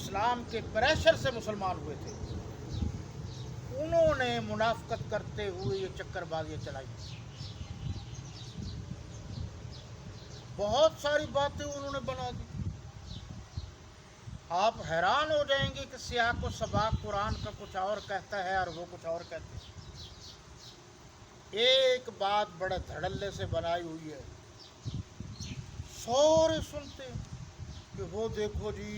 اسلام کے پریشر سے مسلمان ہوئے تھے، انہوں نے منافقت کرتے ہوئے یہ چکر بازیاں چلائی. بہت ساری باتیں انہوں نے بنا دی. آپ حیران ہو جائیں گے کہ سیاق و سباق قرآن کا کچھ اور کہتا ہے اور وہ کچھ اور کہتے ہیں. ایک بات بڑے دھڑلے سے بنائی ہوئی ہے، سورے سنتے ہیں کہ وہ دیکھو جی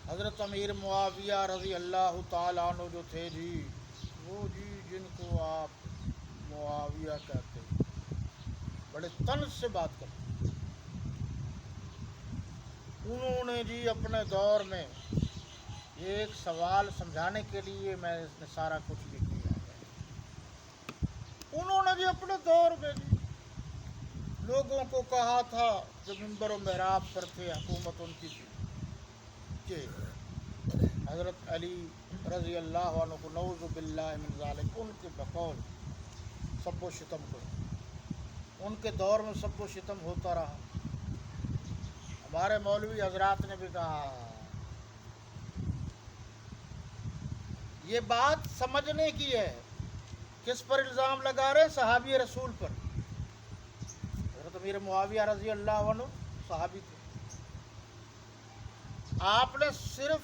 حضرت امیر معاویہ رضی اللہ تعالیٰ عنہ جو تھے جی، وہ جی جن کو آپ معاویہ کہتے ہیں، بڑے طنز سے بات کرتے ہیں. انہوں نے جی اپنے دور میں ایک سوال سمجھانے کے لیے میں اس نے سارا کچھ لکھ دیا ہے. انہوں نے جی اپنے دور میں جی لوگوں کو کہا تھا جو منبر و محراب پر تھے، حکومت ان کی تھی، کہ حضرت علی رضی اللہ عنہ کو نعوذ باللہ من ذالک ان کے بقول سب و شتم کرو. ان کے دور میں سب و شتم ہوتا رہا. ہمارے مولوی حضرات نے بھی کہا یہ بات سمجھنے کی ہے. کس پر الزام لگا رہے؟ صحابی رسول پر. حضرت امیر معاویہ رضی اللہ عنہ صحابی تھے. آپ نے صرف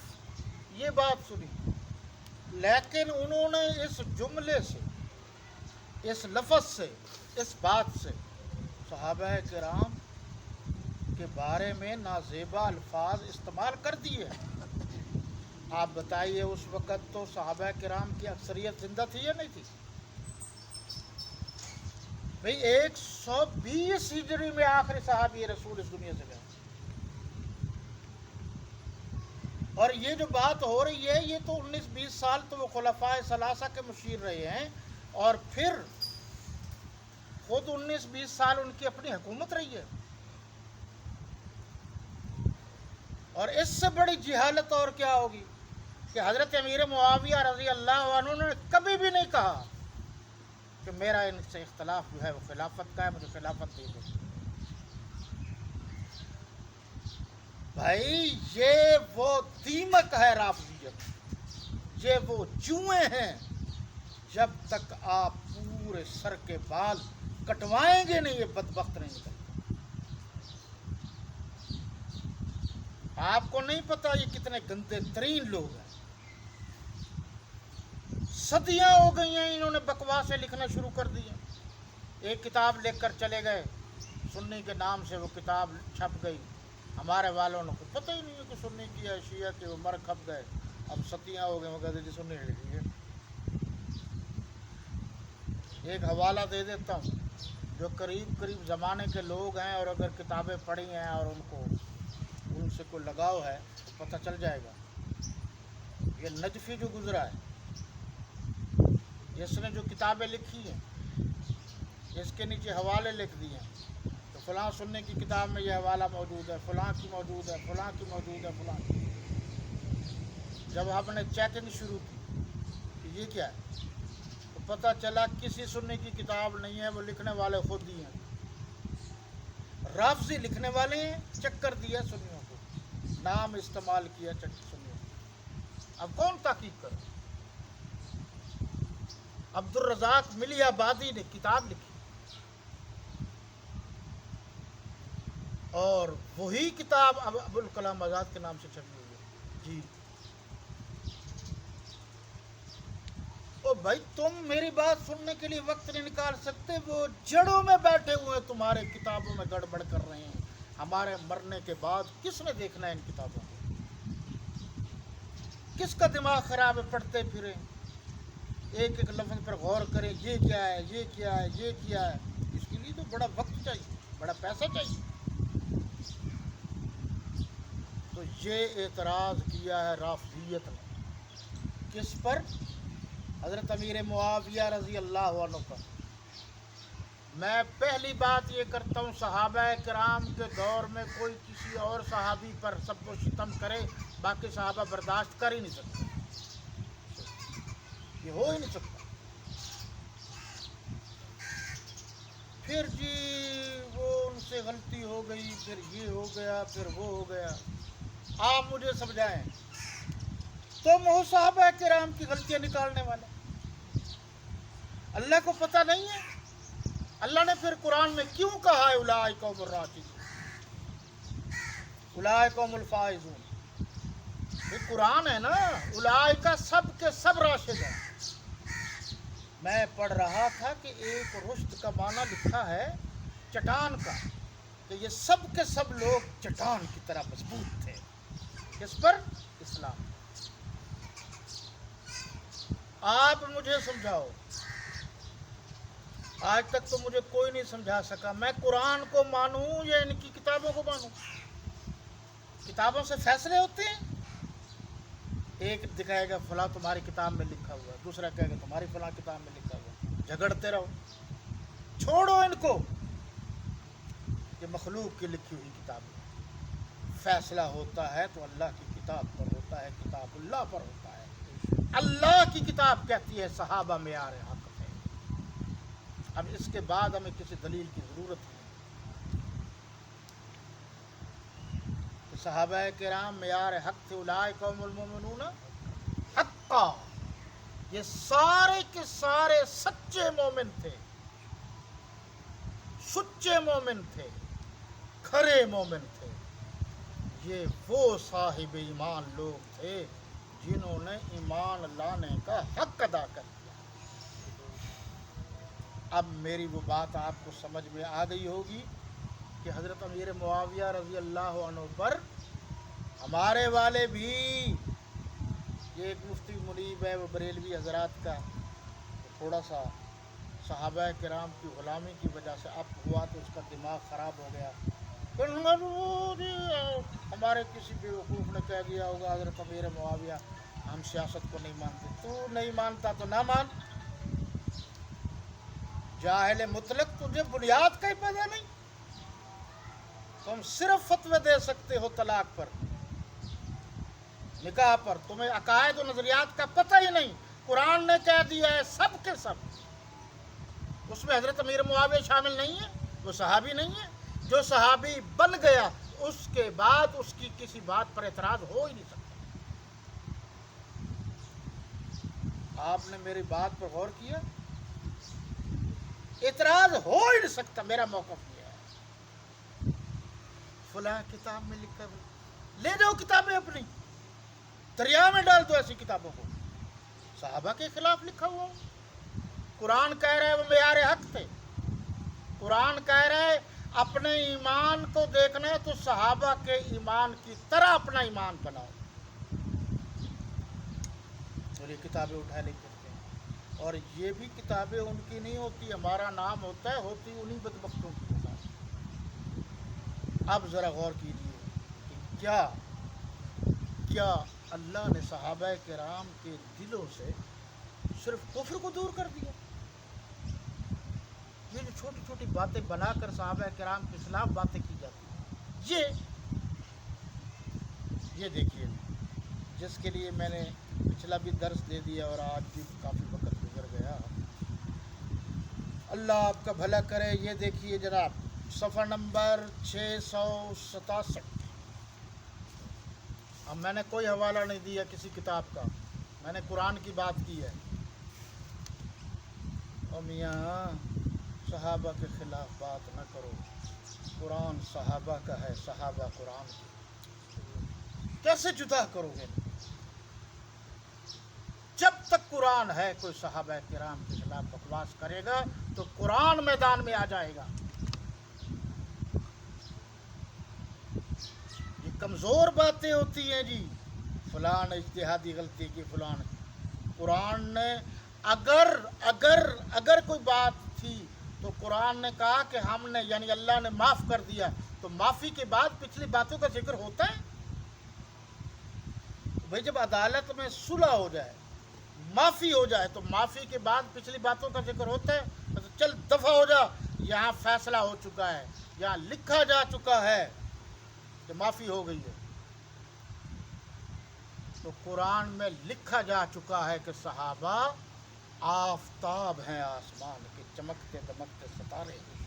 یہ بات سنی، لیکن انہوں نے اس جملے سے، اس لفظ سے، اس بات سے صحابہ کرام کے بارے میں نازیبا الفاظ استعمال کر دیے. آپ بتائیے اس وقت تو صحابہ کرام کی اکثریت زندہ تھی یا نہیں تھی؟ بھئی 120 ہجری میں آخری صحابی رسول اس دنیا سے گئے. اور یہ جو بات ہو رہی ہے یہ تو 19-20 سال تو وہ خلفائے ثلاثہ کے مشیر رہے ہیں، اور پھر خود 19-20 سال ان کی اپنی حکومت رہی ہے. اور اس سے بڑی جہالت اور کیا ہوگی کہ حضرت امیر معاویہ رضی اللہ عنہ نے کبھی بھی نہیں کہا کہ میرا ان سے اختلاف جو ہے وہ خلافت کا ہے، مجھے خلافت دے دو. بھائی یہ وہ دیمک ہے رافضیت، یہ وہ جوئیں ہیں. جب تک آپ پورے سر کے بال کٹوائیں گے نہیں یہ بدبخت نہیں نکلے. آپ کو نہیں پتا یہ کتنے گندے ترین لوگ ہیں. صدیاں ہو گئی ہیں انہوں نے بکواسیں لکھنا شروع کر دی ہیں. ایک کتاب لکھ کر چلے گئے، سنی کے نام سے وہ کتاب چھپ گئی. ہمارے والوں نے کو پتہ ہی نہیں ہے کہ سنی کی ہے شیعہ کی، وہ مر کھپ گئے. اب صدیاں ہو گئے وہ کہتے جی سنی نے لکھی ہے. ایک حوالہ دے دیتا ہوں، جو قریب زمانے کے لوگ ہیں اور اگر کتابیں پڑھی ہیں اور ان کو ان سے کوئی لگاؤ ہے تو پتہ چل جائے گا. یہ نجفی جو گزرا ہے، اس نے جو کتابیں لکھی ہیں اس کے نیچے حوالے لکھ دیے ہیں تو فلاں سننے کی کتاب میں یہ حوالہ موجود ہے، فلاں کی موجود ہے، فلاں کی موجود ہے، فلاں کی. جب آپ نے چیکنگ شروع کی کہ یہ کیا ہے تو پتہ چلا کسی سننے کی کتاب نہیں ہے، وہ لکھنے والے خود ہی ہیں. رافضی لکھنے والے ہیں، چکر دیا سنیوں کو، نام استعمال کیا سنیوں کو. اب کون تحقیق کرے؟ عبد الرزاق ملی آبادی نے کتاب لکھی اور وہی کتاب اب ابوالکلام آزاد کے نام سے چھپی ہوئی ہے. جی او بھائی تم میری بات سننے کے لیے وقت نہیں نکال سکتے؟ وہ جڑوں میں بیٹھے ہوئے تمہارے کتابوں میں گڑبڑ کر رہے ہیں. ہمارے مرنے کے بعد کس نے دیکھنا ہے ان کتابوں کو؟ کس کا دماغ خراب ہے پڑھتے پھریں، ایک ایک لفظ پر غور کریں، یہ کیا ہے، یہ کیا ہے، یہ کیا ہے. اس کے لیے تو بڑا وقت چاہیے، بڑا پیسہ چاہیے. تو یہ اعتراض کیا ہے رافضیت نے. کس پر؟ حضرت امیر معاویہ رضی اللہ عنہ پر. میں پہلی بات یہ کرتا ہوں، صحابہ کرام کے دور میں کوئی کسی اور صحابی پر سب و ستم کرے، باقی صحابہ برداشت کر ہی نہیں سکتے، یہ ہو ہی نہیں سکتا. پھر جی وہ ان سے غلطی ہو گئی، پھر یہ ہو گیا، پھر وہ ہو گیا. آپ مجھے سمجھائیں، تم ہو صحابہ کرام کی غلطیاں نکالنے والے؟ اللہ کو پتہ نہیں ہے؟ اللہ نے پھر قرآن میں کیوں کہا ہے اولئک هم الراشدون، اولئک هم الفائزون؟ یہ قرآن ہے نا، اولئک سب کے سب راشد ہیں۔ میں پڑھ رہا تھا کہ ایک رشد کا معنی لکھا ہے چٹان کا، کہ یہ سب کے سب لوگ چٹان کی طرح مضبوط تھے۔ کس پر؟ اسلام۔ آپ مجھے سمجھاؤ، آج تک تو مجھے کوئی نہیں سمجھا سکا، میں قرآن کو مانوں یا ان کی کتابوں کو مانوں؟ کتابوں سے فیصلے ہوتے ہیں، ایک دکھائے گا فلاں تمہاری کتاب میں لکھا ہوا ہے، دوسرا کہے گا تمہاری فلاں کتاب میں لکھا ہوا ہے، جھگڑتے رہو۔ چھوڑو ان کو، یہ مخلوق کی لکھی ہوئی کتاب ہے، فیصلہ ہوتا ہے تو اللہ کی کتاب پر ہوتا ہے، کتاب اللہ پر ہوتا ہے۔ اللہ کی کتاب کہتی ہے صحابہ معیار حق تھے۔ اب اس کے بعد ہمیں کسی دلیل کی ضرورت نہیں کہ صحابہ کرام معیار حق تھے، اولئک هم المؤمنون حقا، یہ سارے کے سارے سچے مومن تھے، سچے مومن تھے، کھرے مومن تھے۔ یہ وہ صاحب ایمان لوگ تھے جنہوں نے ایمان لانے کا حق ادا کر دیا۔ اب میری وہ بات آپ کو سمجھ میں آ گئی ہوگی کہ حضرت امیر معاویہ رضی اللہ عنہ پر ہمارے والے بھی، یہ ایک مفتی منیب ہے وہ بریلوی حضرات کا، تھوڑا سا صحابہ کرام کی غلامی کی وجہ سے اب ہوا تو اس کا دماغ خراب ہو گیا، ہمارے کسی بیوقوف نے کہہ دیا ہوگا حضرت امیر معاویہ ہم سیاست کو نہیں مانتے۔ تو نہیں مانتا تو نہ مان، جاہل مطلق، تجھے بنیاد کا ہی پتہ نہیں، تم صرف فتوے دے سکتے ہو طلاق پر، نکاح پر، تمہیں عقائد و نظریات کا پتہ ہی نہیں۔ قرآن نے کہہ دیا ہے سب کے سب، اس میں حضرت امیر معاویہ شامل نہیں ہے، وہ صحابی نہیں ہے۔ جو صحابی بن گیا اس کے بعد اس کی کسی بات پر اعتراض ہو ہی نہیں سکتا۔ آپ نے میری بات پر غور کیا؟ اعتراض ہو ہی نہیں سکتا، میرا موقف یہ ہے۔ فلاں کتاب میں لکھا ہوا، لے جاؤ کتابیں اپنی، دریا میں ڈال دو ایسی کتابوں کو، صحابہ کے خلاف لکھا ہوا ہو۔ قرآن کہہ رہے وہ معیار حق تھے، قرآن کہہ رہے اپنے ایمان کو دیکھنا ہے تو صحابہ کے ایمان کی طرح اپنا ایمان بناؤ، اور یہ کتابیں اٹھا لے کرتے ہیں، اور یہ بھی کتابیں ان کی نہیں ہوتی، ہمارا نام ہوتا ہے، ہوتی انہی بدبختوں کی کتاب۔ اب ذرا غور کیجیے کہ کیا اللہ نے صحابہ کرام کے دلوں سے صرف کفر کو دور کر دیا؟ یہ جو چھوٹی چھوٹی باتیں بنا کر صحابہ کرام کے خلاف باتیں کی جاتی ہیں، یہ دیکھیے، جس کے لیے میں نے پچھلا بھی درس دے دیا اور آج بھی کافی وقت گزر گیا، اللہ آپ کا بھلا کرے۔ یہ دیکھیے جناب، صفحہ نمبر 667۔ اب میں نے کوئی حوالہ نہیں دیا کسی کتاب کا، میں نے قرآن کی بات کی ہے۔ او میاں، صحابہ کے خلاف بات نہ کرو، قرآن صحابہ کا ہے، صحابہ قرآن کی، کیسے جدا کرو گے؟ جب تک قرآن ہے کوئی صحابہ کرام کے خلاف بکواس کرے گا تو قرآن میدان میں آ جائے گا۔ یہ کمزور باتیں ہوتی ہیں جی، فلان اجتہادی غلطی کی، فلان، قرآن نے اگر کوئی بات تھی تو قرآن نے کہا کہ ہم نے، یعنی اللہ نے معاف کر دیا، تو معافی کے بعد پچھلی باتوں کا ذکر ہوتا ہے؟ بھئی جب عدالت میں صلح ہو جائے، معافی ہو جائے، تو معافی کے بعد پچھلی باتوں کا ذکر ہوتا ہے؟ تو چل دفع ہو جا، یہاں فیصلہ ہو چکا ہے، یہاں لکھا جا چکا ہے کہ معافی ہو گئی ہے، تو قرآن میں لکھا جا چکا ہے کہ صحابہ آفتاب ہیں آسمان کے، چمکتے دمکتے ستارے ہیں۔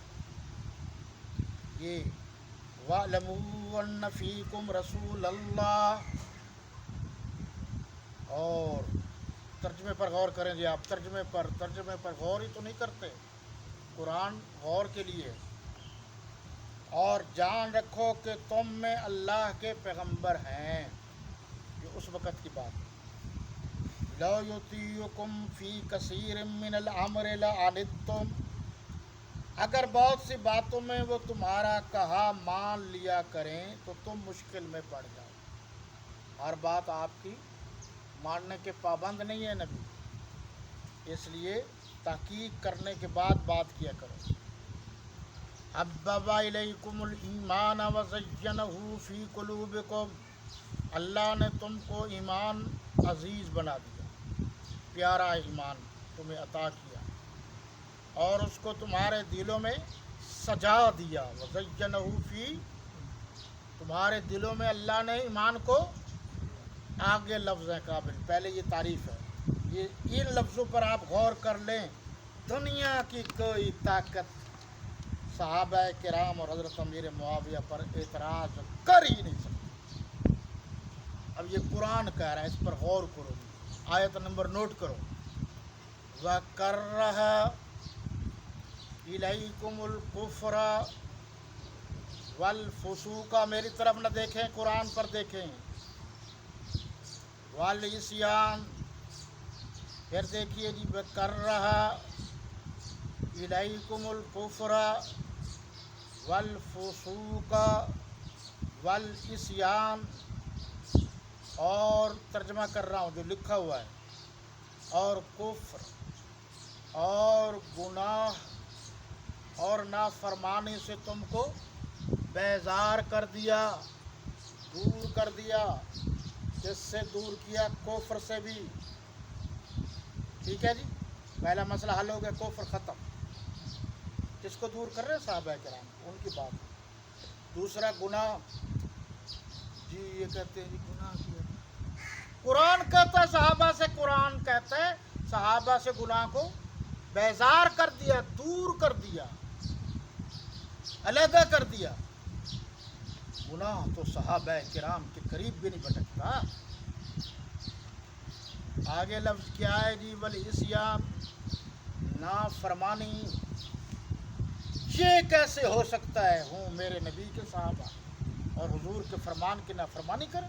یہ وَاعْلَمُوا أَنَّ فِيكُمْ رَسُولَ اللَّهِ. اور ترجمے پر غور کریں جی آپ، ترجمے پر غور ہی تو نہیں کرتے. قرآن غور کے لیے. اور جان رکھو کہ تم میں اللہ کے پیغمبر ہیں. یہ اس وقت کی بات ہے. لَوْ يُطِيعُكُمْ فِي كَثِيرٍ مِّنَ الْأَمْرِ لَعَنِتُّمْ. اگر بہت سی باتوں میں وہ تمہارا کہا مان لیا کریں تو تم مشکل میں پڑ جاؤ. ہر بات آپ کی ماننے کے پابند نہیں ہے نبی، اس لیے تحقیق کرنے کے بعد بات کیا کرو. حبب الیکم الایمان وزینہ فی قلوبکم. اللہ نے تم کو ایمان عزیز بنا دیا، پیارا ایمان تمہیں عطا کیا، اور اس کو تمہارے دلوں میں سجا دیا. وزینہ فی، تمہارے دلوں میں اللہ نے ایمان کو، آگے لفظ ہے قابل، پہلے یہ تعریف ہے. یہ ان لفظوں پر آپ غور کر لیں. دنیا کی کوئی طاقت صحابہ کرام اور حضرت امیر معاویہ پر اعتراض کر ہی نہیں سکتی. اب یہ قرآن کہہ رہا ہے، اس پر غور کرو. آیت نمبر نوٹ کرو. وَكَرَّهَ إِلَيْكُمُ الْكُفْرَ وَالْفُسُوقَ. میری طرف نہ دیکھیں، قرآن پر دیکھیں. وَالْعِصْيَانَ، پھر دیکھیے جی. وَكَرَّهَ إِلَيْكُمُ الْكُفْرَ والفسوق والعصیان. اور ترجمہ کر رہا ہوں جو لکھا ہوا ہے. اور کفر اور گناہ اور نافرمانی سے تم کو بیزار کر دیا، دور کر دیا. جس سے دور کیا؟ کفر سے بھی. ٹھیک ہے جی، پہلا مسئلہ حل ہو گیا، کفر ختم. کس کو دور کر رہے ہیں؟ صحابہ کرام، ان کی بات. دوسرا گناہ، جی یہ کہتے ہیں جی گناہ کیا. قرآن کہتا ہے صحابہ سے، قرآن کہتا ہے صحابہ سے گناہ کو بیزار کر دیا، دور کر دیا، علیحدہ کر دیا. گناہ تو صحابہ کرام کے قریب بھی نہیں بھٹکتا. آگے لفظ کیا ہے جی؟ والعصیان، نافرمانی. یہ کیسے ہو سکتا ہے؟ ہوں میرے نبی کے صحابہ اور حضور کے فرمان کی نافرمانی کریں.